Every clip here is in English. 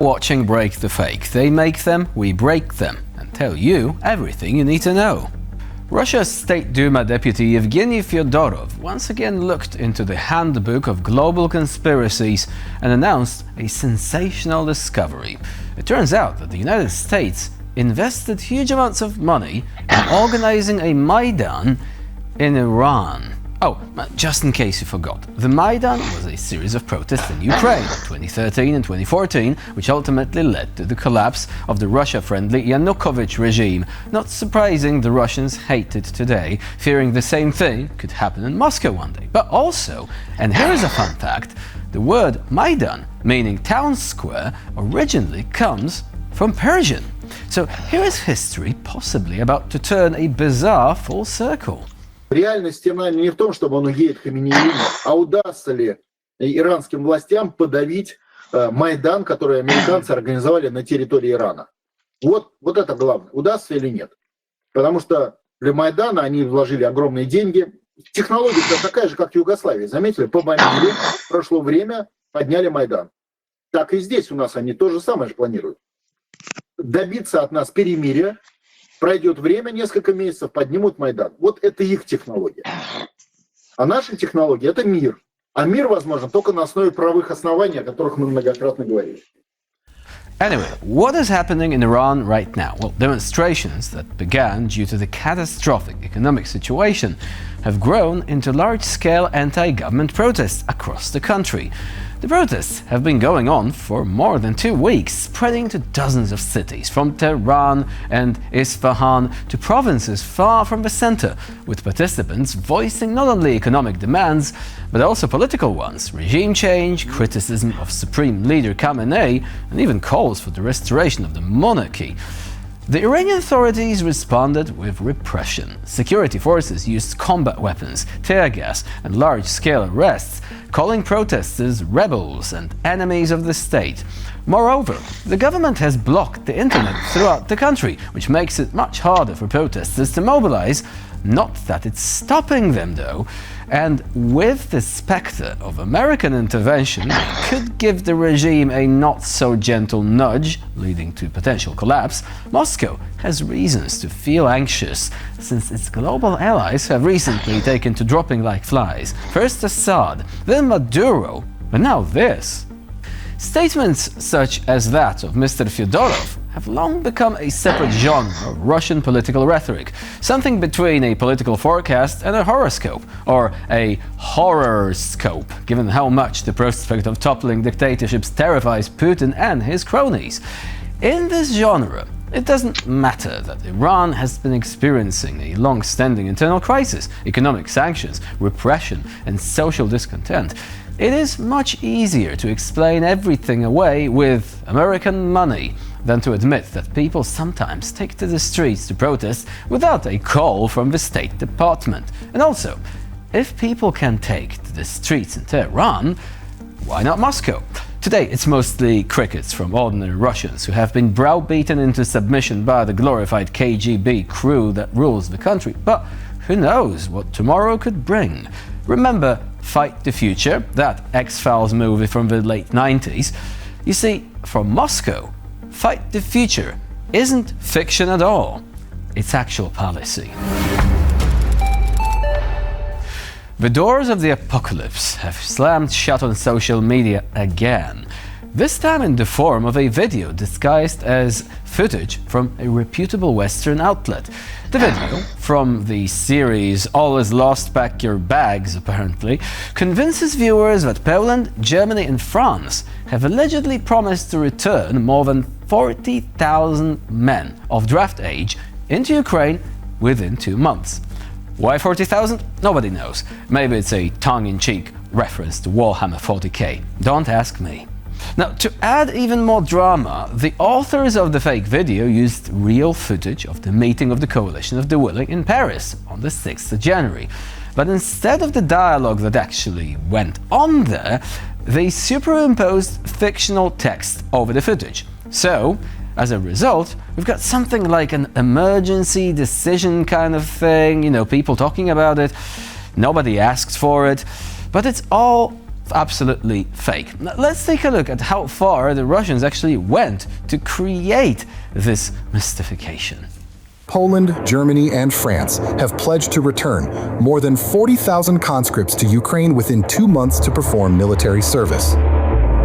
Watching Break the Fake. They make them, we break them, and tell you everything you need to know. Russia's State Duma deputy Evgeny Fyodorov once again looked into the handbook of global conspiracies and announced a sensational discovery. It turns out that the United States invested huge amounts of money in organizing a Maidan in Iran. Oh, just in case you forgot, the Maidan was a series of protests in Ukraine in 2013 and 2014, which ultimately led to the collapse of the Russia-friendly Yanukovych regime. Not surprising, the Russians hate it today, fearing the same thing could happen in Moscow one day. But also, and here is a fun fact, the word Maidan, meaning town square, originally comes from Persian. So here is history possibly about to turn a bizarre full circle. Реальность не в том, чтобы он уедет к Хаменеину, а удастся ли иранским властям подавить Майдан, который американцы организовали на территории Ирана. Вот это главное. Удастся или нет. Потому что для Майдана они вложили огромные деньги. Технология такая же, как в Югославии. Заметили, побомбили, прошло время, подняли Майдан. Так и здесь у нас они то же самое же планируют. Добиться от нас перемирия. Пройдет время, несколько месяцев, поднимут Майдан. Вот это их технология. А наша технология – это мир. А мир возможен только на основе правовых оснований, о которых мы многократно говорили. Anyway, what is happening in Iran right now? Well, demonstrations that began due to the catastrophic economic situation have grown into large-scale anti-government protests across the country. The protests have been going on for more than 2 weeks, spreading to dozens of cities, from Tehran and Isfahan to provinces far from the center, with participants voicing not only economic demands, but also political ones, regime change, criticism of Supreme Leader Khamenei, and even calls for the restoration of the monarchy. The Iranian authorities responded with repression. Security forces used combat weapons, tear gas, and large-scale arrests, calling protesters rebels and enemies of the state. Moreover, the government has blocked the internet throughout the country, which makes it much harder for protesters to mobilize. Not that it's stopping them, though. And with the specter of American intervention, it could give the regime a not-so-gentle nudge, leading to potential collapse. Moscow has reasons to feel anxious, since its global allies have recently taken to dropping like flies. First Assad, then Maduro, but now this. Statements such as that of Mr. Fyodorov have long become a separate genre of Russian political rhetoric, something between a political forecast and a horoscope, or a horror-scope, given how much the prospect of toppling dictatorships terrifies Putin and his cronies. In this genre, it doesn't matter that Iran has been experiencing a long-standing internal crisis, economic sanctions, repression, and social discontent. It is much easier to explain everything away with American money than to admit that people sometimes take to the streets to protest without a call from the State Department. And also, if people can take to the streets in Tehran, why not Moscow? Today, it's mostly crickets from ordinary Russians who have been browbeaten into submission by the glorified KGB crew that rules the country. But who knows what tomorrow could bring? Remember Fight the Future, that X-Files movie from the late 90s? You see, from Moscow, Fight the Future isn't fiction at all. It's actual policy. The doors of the apocalypse have slammed shut on social media again. This time in the form of a video disguised as footage from a reputable Western outlet. The video, from the series All Is Lost Pack Your Bags apparently, convinces viewers that Poland, Germany and France have allegedly promised to return more than 40,000 men of draft age into Ukraine within 2 months. Why 40,000? Nobody knows. Maybe it's a tongue-in-cheek reference to Warhammer 40k. Don't ask me. Now, to add even more drama, the authors of the fake video used real footage of the meeting of the Coalition of the Willing in Paris on the 6th of January. But instead of the dialogue that actually went on there, they superimposed fictional text over the footage. So, as a result, we've got something like an emergency decision kind of thing, people talking about it, nobody asked for it, but it's all absolutely fake. Now, let's take a look at how far the Russians actually went to create this mystification. Poland, Germany, and France have pledged to return more than 40,000 conscripts to Ukraine within 2 months to perform military service.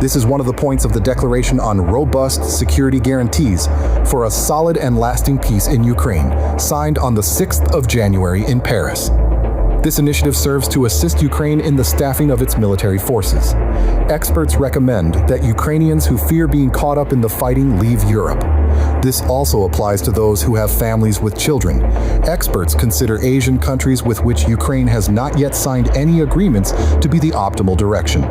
This is one of the points of the Declaration on Robust Security Guarantees for a Solid and Lasting Peace in Ukraine, signed on the 6th of January in Paris. This initiative serves to assist Ukraine in the staffing of its military forces. Experts recommend that Ukrainians who fear being caught up in the fighting leave Europe. This also applies to those who have families with children. Experts consider Asian countries with which Ukraine has not yet signed any agreements to be the optimal direction.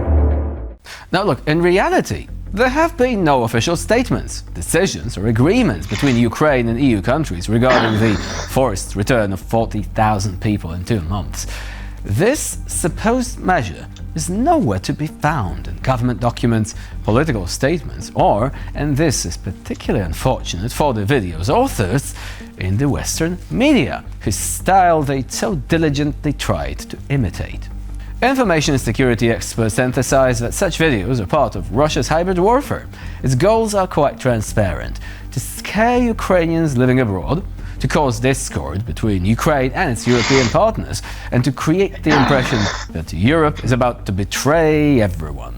Now look, in reality, there have been no official statements, decisions or agreements between Ukraine and EU countries regarding the forced return of 40,000 people in 2 months. This supposed measure is nowhere to be found in government documents, political statements, or, and this is particularly unfortunate for the video's authors, in the Western media, whose style they so diligently tried to imitate. Information security experts emphasize that such videos are part of Russia's hybrid warfare. Its goals are quite transparent: to scare Ukrainians living abroad, to cause discord between Ukraine and its European partners, and to create the impression that Europe is about to betray everyone.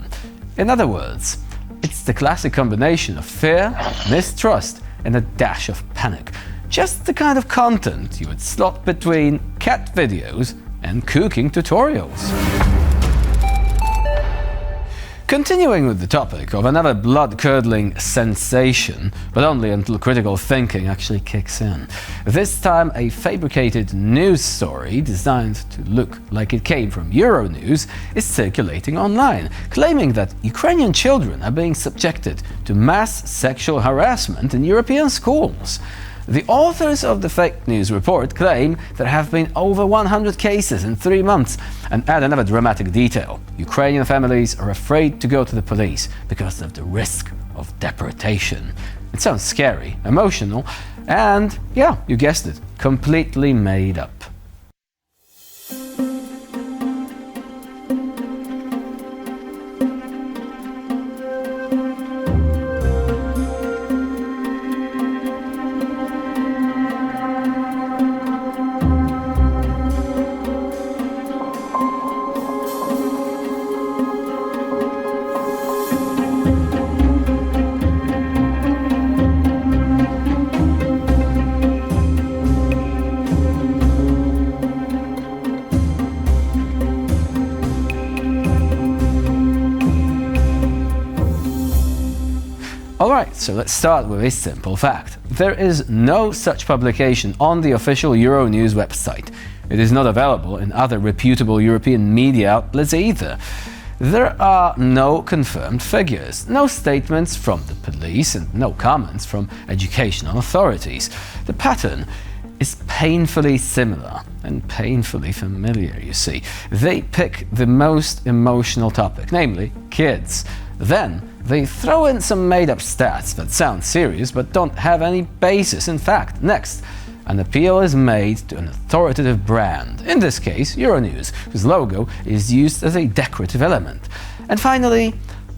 In other words, it's the classic combination of fear, mistrust, and a dash of panic. Just the kind of content you would slot between cat videos and cooking tutorials. Continuing with the topic of another blood-curdling sensation, but only until critical thinking actually kicks in. This time a fabricated news story designed to look like it came from Euronews is circulating online, claiming that Ukrainian children are being subjected to mass sexual harassment in European schools. The authors of the fake news report claim there have been over 100 cases in 3 months, and add another dramatic detail: Ukrainian families are afraid to go to the police because of the risk of deportation. It sounds scary, emotional, and, yeah, you guessed it, completely made up. Alright, so let's start with a simple fact. There is no such publication on the official Euronews website. It is not available in other reputable European media outlets either. There are no confirmed figures, no statements from the police, and no comments from educational authorities. The pattern is painfully similar and painfully familiar, you see. They pick the most emotional topic, namely kids. Then they throw in some made-up stats that sound serious but don't have any basis in fact. Next, an appeal is made to an authoritative brand, in this case Euronews, whose logo is used as a decorative element. And finally,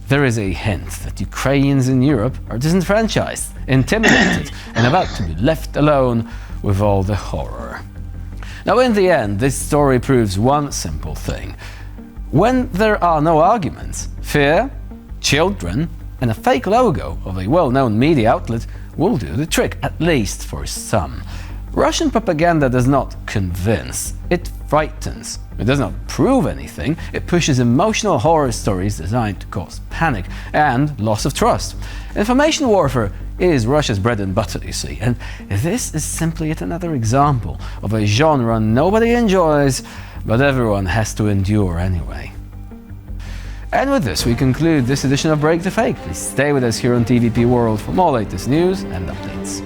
there is a hint that Ukrainians in Europe are disenfranchised, intimidated, and about to be left alone with all the horror. Now, in the end, this story proves one simple thing. When there are no arguments, fear, children, and a fake logo of a well-known media outlet will do the trick, at least for some. Russian propaganda does not convince, it frightens. It does not prove anything, it pushes emotional horror stories designed to cause panic and loss of trust. Information warfare is Russia's bread and butter, you see, and this is simply yet another example of a genre nobody enjoys, but everyone has to endure anyway. And with this, we conclude this edition of Break the Fake. Please stay with us here on TVP World for more latest news and updates.